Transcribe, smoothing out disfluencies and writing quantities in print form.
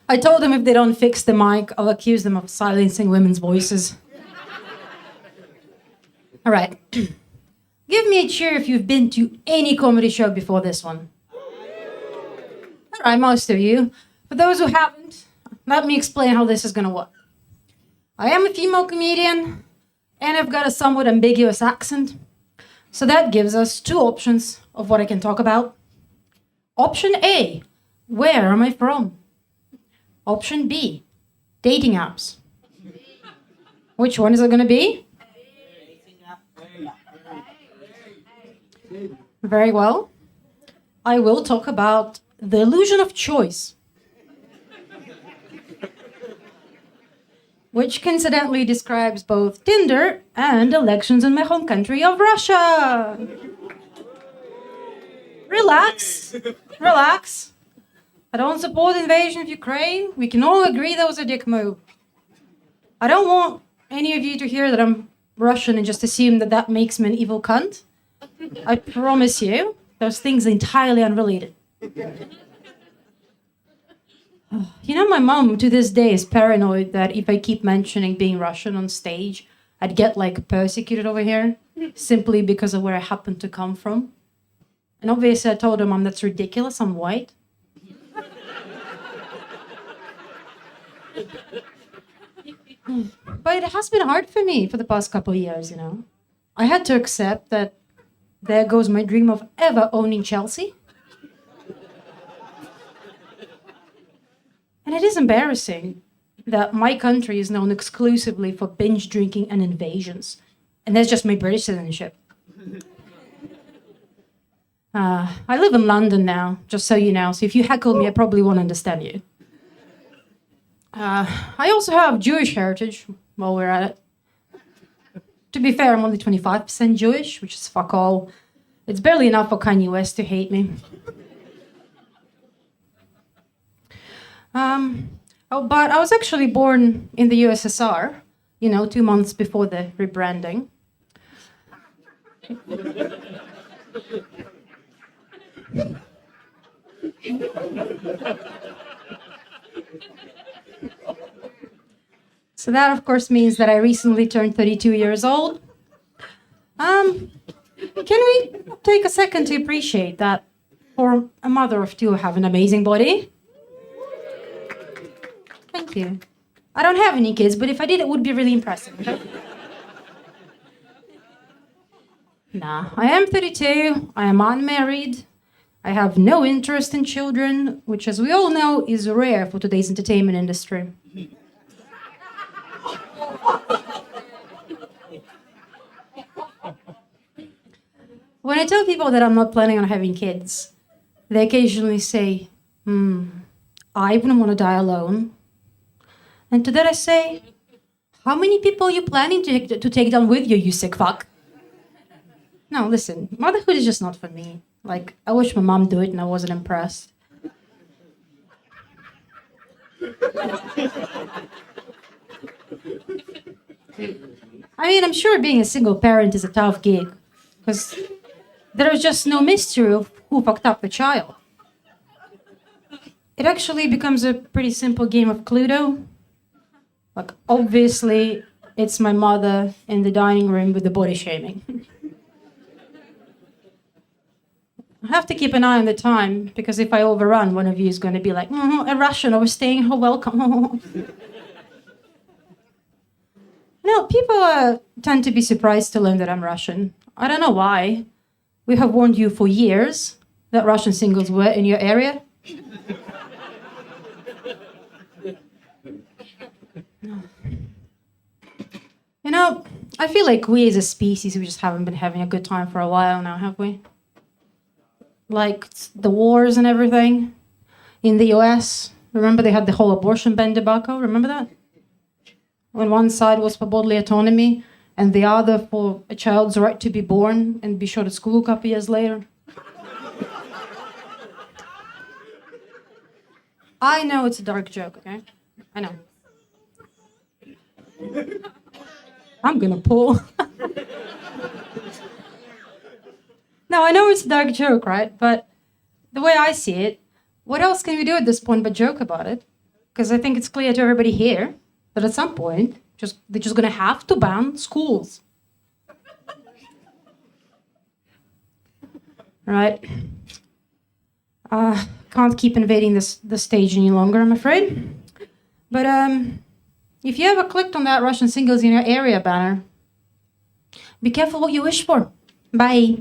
I told them if they don't fix the mic, I'll accuse them of silencing women's voices. All right. Give me a cheer if you've been to any comedy show before this one. All right, most of you. For those who haven't, let me explain how this is going to work. I am a female comedian, and I've got a somewhat ambiguous accent. So that gives us two options of what I can talk about. Option A, where am I from? Option B, dating apps. Which one is it going to be? Very well. I will talk about the illusion of choice, which coincidentally describes both Tinder and elections in my home country of Russia. Relax. Relax. I don't support the invasion of Ukraine. We can all agree that was a dick move. I don't want any of you to hear that I'm Russian and just assume that that makes me an evil cunt. I promise you, those things are entirely unrelated. You know, my mom to this day is paranoid that if I keep mentioning being Russian on stage, I'd get like persecuted over here simply because of where I happen to come from. And obviously I told her, Mom, that's ridiculous, I'm white. But it has been hard for me for the past couple of years, you know. I had to accept that there goes my dream of ever owning Chelsea. And it is embarrassing that my country is known exclusively for binge drinking and invasions. And that's just my British citizenship. I live in London now, just so you know. So if you heckle me, I probably won't understand you. I also have Jewish heritage, while we're at it. To be fair, I'm only 25% Jewish, which is fuck all. It's barely enough for Kanye West to hate me. But I was actually born in the USSR, 2 months before the rebranding. So that, of course, means that I recently turned 32 years old. Can we take a second to appreciate that for a mother of two, I have an amazing body? Thank you. I don't have any kids, but if I did, it would be really impressive. Okay? Nah, I am 32. I am unmarried. I have no interest in children, which, as we all know, is rare for today's entertainment industry. When I tell people that I'm not planning on having kids, they occasionally say, I wouldn't want to die alone. And to that I say, how many people are you planning to take down with you, you sick fuck? No, listen, motherhood is just not for me. Like, I wish my mom do it and I wasn't impressed. I mean, I'm sure being a single parent is a tough gig, because there is just no mystery of who fucked up the child. It actually becomes a pretty simple game of Cluedo. Like, obviously, it's my mother in the dining room with the body shaming. I have to keep an eye on the time, because if I overrun, one of you is going to be like, a Russian overstaying her welcome. People tend to be surprised to learn that I'm Russian. I don't know why. We have warned you for years that Russian singles were in your area. I feel like we as a species, we just haven't been having a good time for a while now, have we? Like the wars and everything in the US. Remember they had the whole abortion ban debacle? Remember that? When one side was for bodily autonomy and the other for a child's right to be born and be shot at school a couple years later. I know it's a dark joke, okay? I know. I'm gonna pull. No, I know it's a dark joke, right? But the way I see it, what else can we do at this point but joke about it? Because I think it's clear to everybody here that at some point, they're just gonna have to ban schools. Right? Can't keep invading the stage any longer, I'm afraid. But if you ever clicked on that Russian singles in your area banner, be careful what you wish for. Bye.